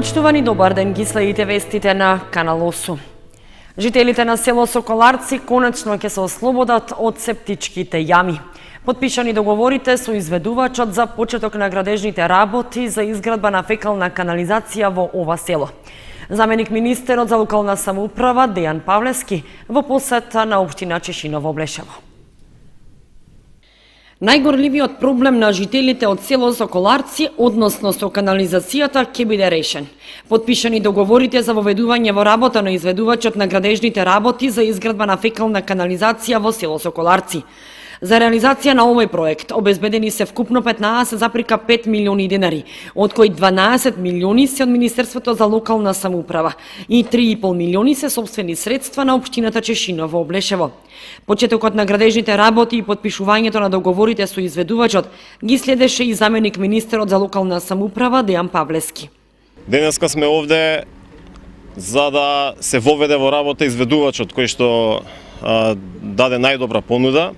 Почтувани, добар ден, ги следите вестите на Канал 8. Жителите на село Соколарци конечно ќе се ослободат од септичките јами. Подпишани договорите со изведувачот за почеток на градежните работи за изградба на фекална канализација во ова село. Заменик министерот за локална самоуправа Дејан Павлевски во посета на општина Чешиново Облешево. Најгорливиот проблем на жителите од село Соколарци, односно со канализацијата, ќе биде решен. Подпишани договорите за воведување во работа на изведувачот на градежните работи за изградба на фекална канализација во село Соколарци. За реализација на овој проект обезбедени се вкупно 15,5 милиони денари, од кои 12 милиони се од Министерството за локална самоуправа и 3,5 милиони се сопствени средства на општината Чешиново Облешево. Почетокот на градежните работи и подпишувањето на договорите со изведувачот ги следеше и заменик министерот за локална самоуправа Дејан Павлевски. Денеска сме овде за да се воведе во работа изведувачот кој што даде најдобра понуда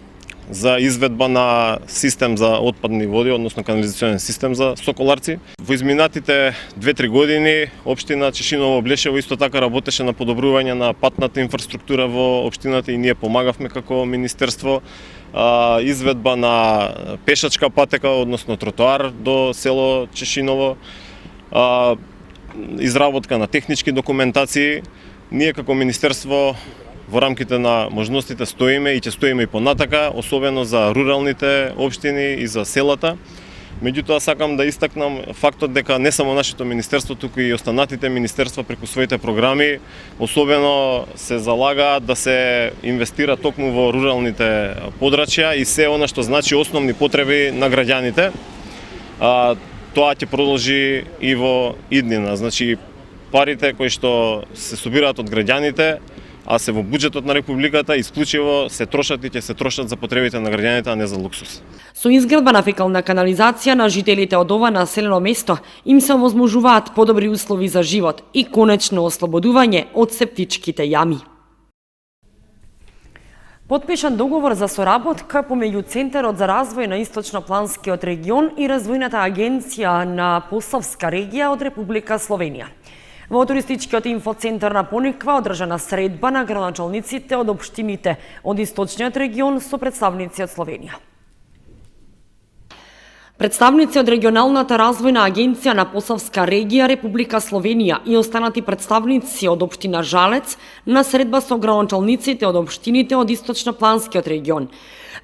за изведба на систем за отпадни води, односно канализационен систем за Соколарци. Во изминатите 2-3 години општина Чешиново Облешево исто така работеше на подобрување на патната инфраструктура во општината и ние помагавме како министерство. Изведба на пешачка патека, односно тротоар до село Чешиново, изработка на технички документации. Ние како министерство во рамките на можностите стоиме и ќе стоиме и понатака, особено за руралните општини и за селата. Меѓутоа сакам да истакнам фактот дека не само нашето министерство, туку и останатите министерства преку своите програми особено се залагаат да се инвестира токму во руралните подрачја и се она што значи основни потреби на граѓаните. Тоа ќе продолжи и во иднина. Значи парите кои што се собираат од граѓаните, а се во буџетот на Републиката, исклучиво се трошат и ќе се трошат за потребите на граѓаните, а не за луксус. Со изградба на фекална канализација на жителите од ова населено место им се овозможуваат подобри услови за живот и конечно ослободување од септичките јами. Подпишан договор за соработка помеѓу Центарот за развој на Источнопланскиот регион и Развојната агенција на Посавска регија од Република Словенија. Во туристичкиот инфоцентар на Пониква одржана средба на градоначалниците од општините од Источниот регион со представници од Словенија. Представници од регионалната развојна агенција на Посавска регија Република Словенија и останати представници од општина Жалец на средба со градоначалниците од општините од Источнопланскиот регион.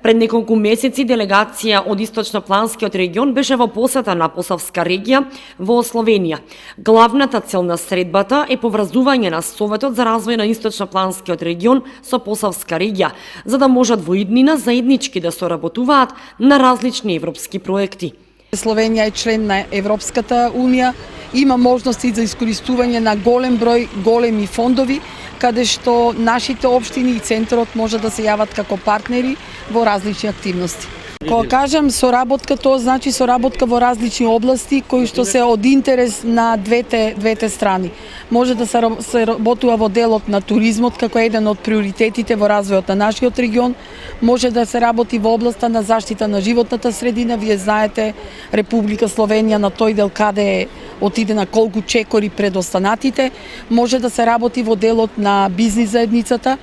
Пред неколку месеци делегација од Источнопланскиот регион беше во посета на Посавска регија во Словенија. Главната цел на средбата е поврзување на Советот за развој на Источнопланскиот регион со Посавска регија, за да можат во иднина заеднички да соработуваат на различни европски проекти. Словенија е член на Европската унија, има можности за искористување на голем број големи фондови, каде што нашите општини и центарот може да се јават како партнери во различни активности. Кога кажам соработка, тоа значи соработка во различни области кои што се од интерес на двете страни. Може да се работува во делот на туризмот како еден од приоритетите во развојот на нашиот регион, може да се работи во областа на заштита на животната средина. Вие знаете, Република Словенија на тој дел каде отиде на колку чекори пред останатите, може да се работи во делот на бизнис заедницата.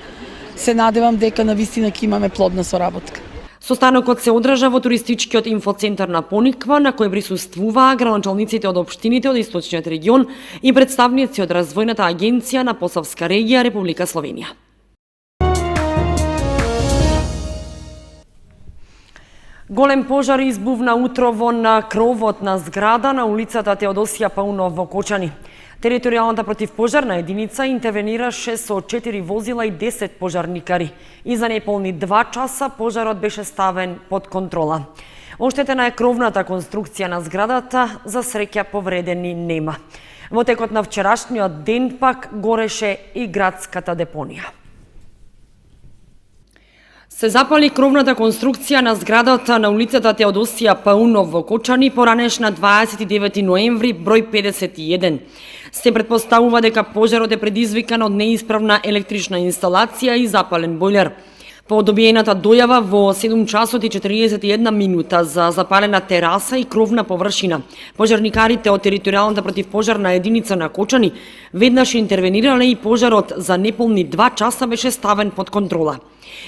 Се надевам дека навистина ќе имаме плодна соработка. Состанокот се одржа во туристичкиот инфоцентар на Пониква, на кој присуствуваа градоначалниците од општините од Источниот регион и представници од Развојната агенција на Посавска регија Република Словенија. Голем пожар избувна утрово на кровот на зграда на улицата Теодосија Паунов во Кочани. Територијалната противпожарна единица интервенираше со 4 возила и 10 пожарникари и за неполни 2 часа пожарот беше ставен под контрола. Оштетена е кровната конструкција на зградата, за среќа повредени нема. Во текот на вчерашниот ден пак гореше и градската депонија. Се запали кровната конструкција на зградата на улицата Теодосија Паунов во Кочани поранешна 29 ноември број 51. Се претпоставува дека пожарот е предизвикан од неисправна електрична инсталација и запален бојлер. По добиената дојава во 7 часот и 41 минута за запалена тераса и кровна површина, пожарникарите од територијалната противпожарна единица на Кочани веднаш интервенирале и пожарот за неполни 2 часа беше ставен под контрола.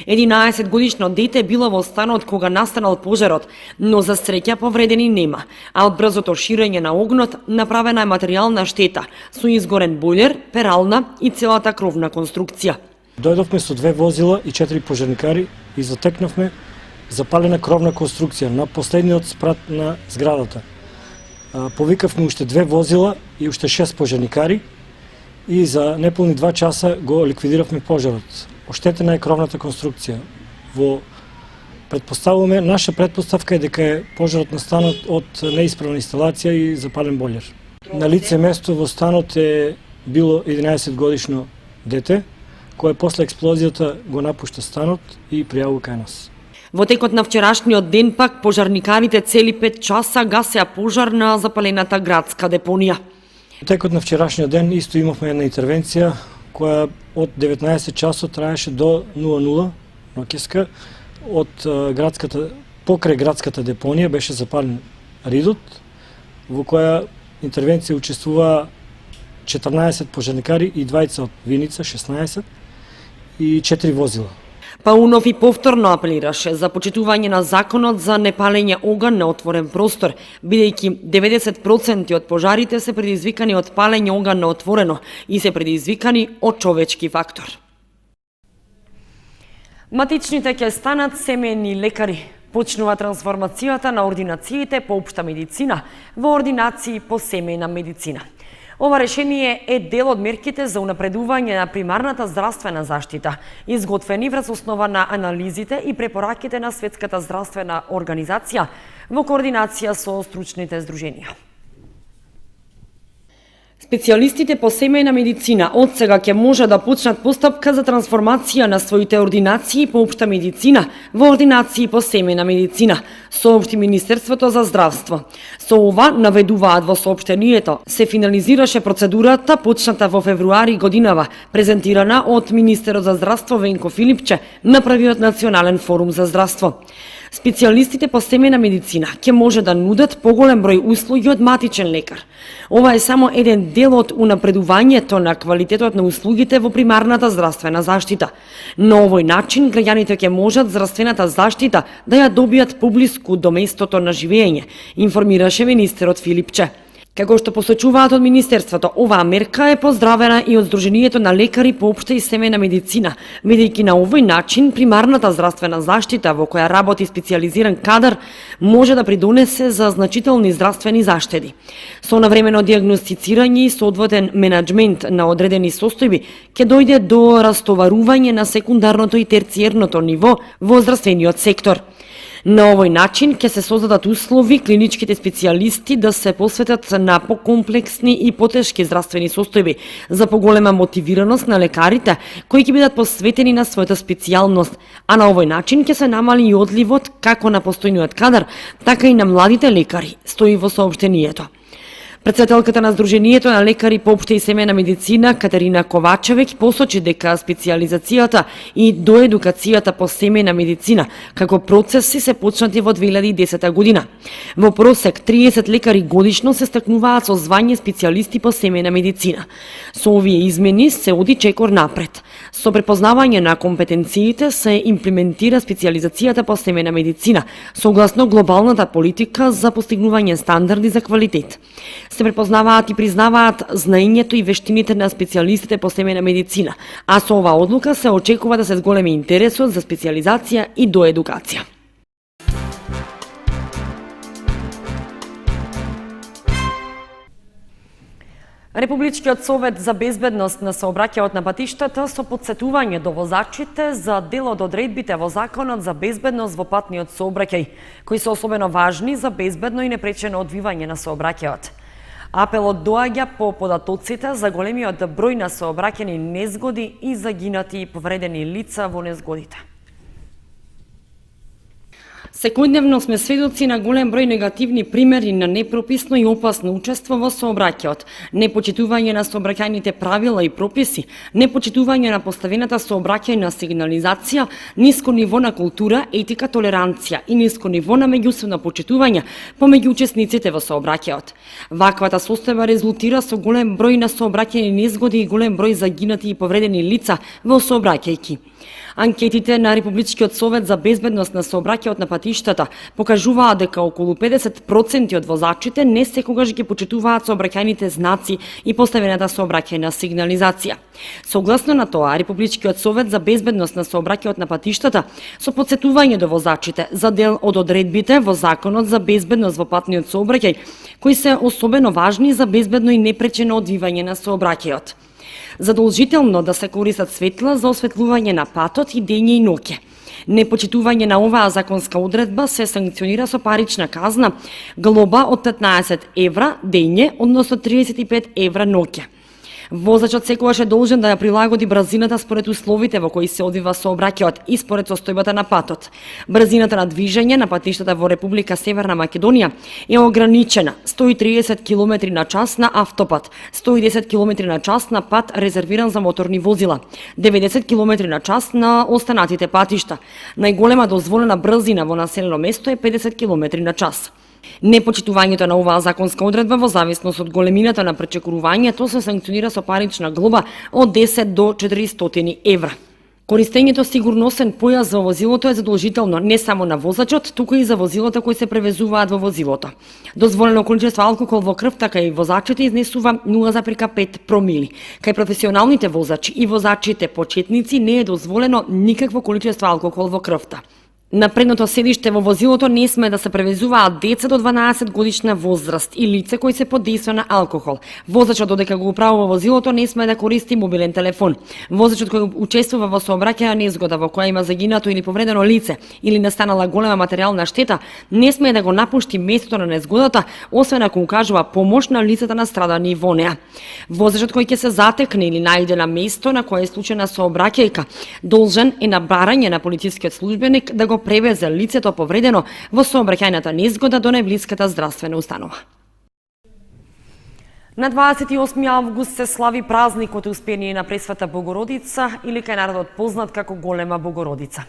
11 годишно дете било во станот кога настанал пожарот, но за среќа повредени нема, а од брзото ширење на огнот направена е материјална штета со изгорен бојлер, перална и целата кровна конструкција. Дојдовме со 2 возила и 4 пожарникари и затекнавме запалена кровна конструкција на последниот спрат на зградата. Повикавме уште 2 возила и уште 6 пожарникари и за неполни 2 часа го ликвидиравме пожарот. Оштетена е кровната конструкција. Наша предпоставка е дека е пожарот настанат од неисправна инсталација и запален бојлер. На лице место во станот е било 11 годишно дете, кое после експлозијата го напушта станот и пријавува кај нас. Во текот на вчерашниот ден пак пожарникарите цели 5 часа гасеа пожар на запалената градска депонија. Во текот на вчерашниот ден исто имавме една интервенција која од 19 часот траеше до 00 ноќеска од покрај градската депонија беше запален ридот, во која интервенција учествува 14 пожарникари и двајца од Виница, 16 и 4 возила. Паунов и повторно апелираше за почитување на законот за непалење оган на отворен простор, бидејќи 90% од пожарите се предизвикани од палење оган на отворено и се предизвикани од човечки фактор. Матичните ќе станат семејни лекари. Почнува трансформацијата на ординациите по општа медицина во ординации по семејна медицина. Ова решение е дел од мерките за унапредување на примарната здравствена заштита, изготвени врз основа на анализите и препораките на Светската здравствена организација во координација со стручните здруженија. Специјалистите по семејна медицина од сега ќе може да почнат постапка за трансформација на своите ординации по општа медицина во ординации по семејна медицина, соопшти Министерството за здравство. Со ова, наведуваат во соопштението, се финализираше процедурата почната во февруари годинава, презентирана од Министерот за здравство Венко Филипче на првиот национален форум за здравство. Специјалистите по семејна медицина ќе може да нудат поголем број услуги од матичен лекар. Ова е само еден дел од унапредувањето на квалитетот на услугите во примарната здравствена заштита. На овој начин граѓаните ќе можат здравствената заштита да ја добијат поблиску до местото на живење, информираше министерот Филипче. Како што посочуваат од Министерството, оваа мерка е поздравена и од Сдруженијето на лекари по општа и семејна медицина, бидејќи на овој начин примарната здравствена заштита во која работи специјализиран кадар може да придонесе за значителни здравствени заштеди. Со навремено дијагностицирање и соодветен менаџмент на одредени состојби ќе дојде до растоварување на секундарното и терциерното ниво во здравствениот сектор. На овој начин ќе се создадат услови клиничките специјалисти да се посветат на покомплексни и потешки здравствени состојби, за поголема мотивираност на лекарите кои ќе бидат посветени на својата специјалност, а на овој начин ќе се намали и одливот како на постојниот кадар, така и на младите лекари, стои во соопштението. Председателката на Сдруженијето на лекари по општа и семејна медицина Катерина Ковачевиќ посочи дека специјализацијата и доедукацијата по семејна медицина како процеси се почнати во 2010 година. Во просек 30 лекари годишно се стакнуваат со звање специјалисти по семејна медицина. Со овие измени се оди чекор напред. Со препознавање на компетенциите се имплементира специјализацијата по семејна медицина, согласно глобалната политика за постигнување стандарди за квалитет. Се препознаваат и признаваат знаењето и вештините на специјалистите по семејна медицина, а со оваа одлука се очекува да се зголеми интересот за специјализација и доедукација. Републичкиот совет за безбедност на сообраќајот на патиштата со подсетување до возачите за дел од одредбите во Законот за безбедност во патниот сообраќај, кои се особено важни за безбедно и непречено одвивање на сообраќајот. Апелот доаѓа по податоците за големиот број на сообраќајни незгоди и загинати и повредени лица во незгодите. Секојдневно сме сведоци на голем број негативни примери на непрописно и опасно учество во сообраќајот, непочитување на сообраќајните правила и прописи, непочитување на поставената сообраќајна сигнализација, ниско ниво на култура, етика, толеранција и ниско ниво на меѓусебно почитување помеѓу учесниците во сообраќајот. Ваквата состојба резултира со голем број на сообраќајни незгоди и голем број загинати и повредени лица во сообраќајки. Анкетите на Републичкиот совет за безбедност на сообраќајот на патиштата покажуваат дека околу 50% од возачите не секогаш ги почитуваат сообраќајните знаци и поставената сообраќајна сигнализација. Согласно на тоа, Републичкиот совет за безбедност на сообраќајот на патиштата со потсетување до возачите за дел од одредбите во Законот за безбедност во патниот сообраќај, кои се особено важни за безбедно и непречено одвивање на сообраќајот. Задолжително да се користат светла за осветлување на патот и дење и ноќе. Непочитување на оваа законска одредба се санкционира со парична казна, глоба од 15 евра дење, односно 35 евра ноќе. Возачот секогаш е должен да ја прилагоди брзината според условите во кои се одвива сообраќајот и според состојбата на патот. Брзината на движење на патиштата во Република Северна Македонија е ограничена 130 км на час на автопат, 110 км на час на пат резервиран за моторни возила, 90 км на час на останатите патишта. Најголема дозволена брзина во населено место е 50 км на час. Непочитувањето на оваа законска одредба во зависност од големината на пречекорувањето се санкционира со парична глоба од 10 до 400 евра. Користењето сигурносен појас во возилото е задолжително не само на возачот, туку и за возилата кои се превезуваат во возилото. Дозволено количество алкохол во крвта кај возачите изнесува 0,5 промили. Кај професионалните возачи и возачите почетници не е дозволено никакво количество алкохол во крвта. На предното седиште во возилото не сме да се превезуваат деца до 12 годишна возраст и лице кои се под дејство на алкохол. Возачот додека го управува возилото не сме да користи мобилен телефон. Возачот кој учествува во сообраќајна незгода во која има загинато или повредено лице или настанала голема материјална штета, не сме да го напушти местото на незгодата, освен ако укажува помош на лицата настрадани во неа. Возачот кој ќе се затекне или најде на место на кое е случајна сообраќајка, должен е на барање на полицискиот службеник да го превезе лицето повредено во сообраќајната незгода до најблиската здравствена установа. На 28 август се слави празникот Успение на Пресвета Богородица или кај народот познат како Голема Богородица.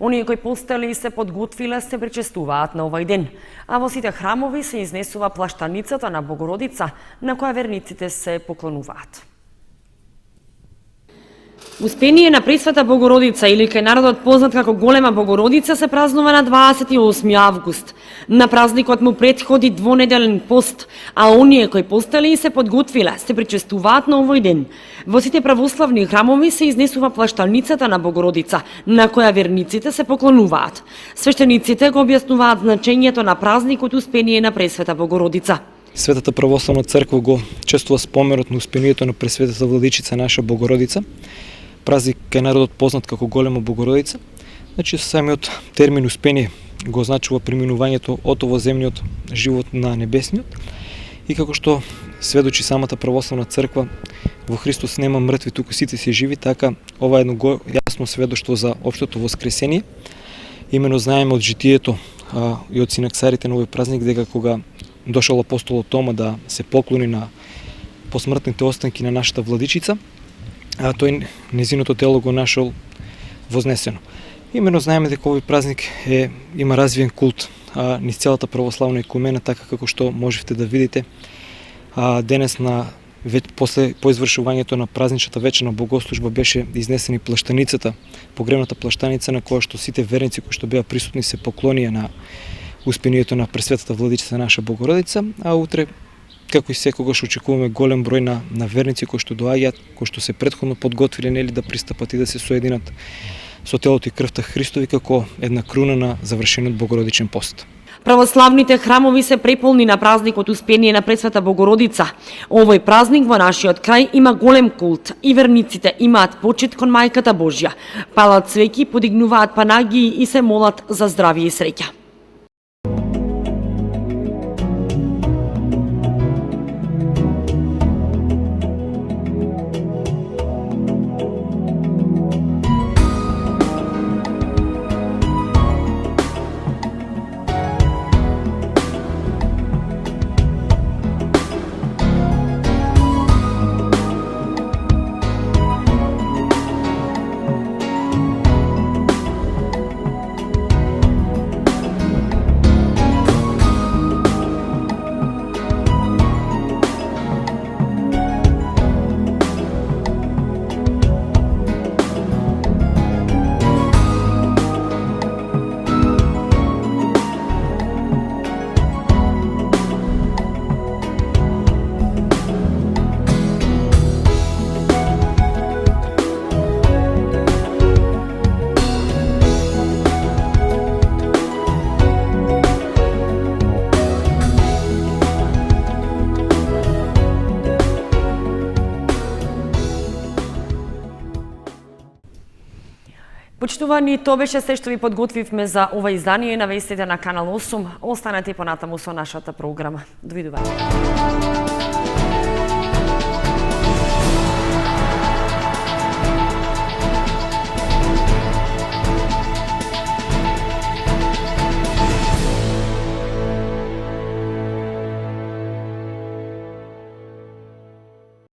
Оние кои постели и се подготвиле се причестуваат на овој ден, а во сите храмови се изнесува плаштаницата на Богородица на која верниците се поклонуваат. Успение на Пресвета Богородица или кај народот познат како Голема Богородица се празнува на 28 август. На празникот му претходи двонеделен пост, а оние кои постели и се подготвиле се причестуваат на овој ден. Во сите православни храмови се изнесува плаштаницата на Богородица, на која верниците се поклонуваат. Свештениците го објаснуваат значењето на празникот Успение на Пресвета Богородица. Светата православна црква го чествува споменот на Успението на Пресветата Владичица наша Богородица. Празник кај народот познат како Голема Богородица. Значи самиот термин Успение го означува преминувањето од овоземниот живот на небесниот. И како што сведочи самата православна црква, во Христос нема мртви, туку сите се живи, така ова е едно јасно сведоштво за општото воскресение. Имено знаеме од житието и од синаксарите на овој празник дека кога дошол апостолот Тома да се поклони на посмртните останки на нашата владичица, а тој незиното тело го нашол вознесено. Имено знаеме дека овој празник има развиен култ низ целата православна екумена, така како што можете да видите денес по извршувањето на празничната вечерна богослужба беше изнесена плаштаницата, погребната плаштаница на која што сите верници кои што беа присутни се поклонија на Успението на Пресветата Владичица наша Богородица, а утре како и секогаш очекуваме голем број на верници кои што доаѓаат, кои што се претходно подготвиле нели да пристапат и да се соединат со телото и крвта Христови како една круна на завршениот Богородичен пост. Православните храмови се преполни на празникот Успение на Пресвета Богородица. Овој празник во нашиот крај има голем култ и верниците имаат почит кон Мајката Божја. Палат цвеќи, подигнуваат панагии и се молат за здравје и среќа. Почитувани, тоа беше се што ви подготвивме за ова издание на вестите на Канал 8. Останете понатаму со нашата програма. Довидување.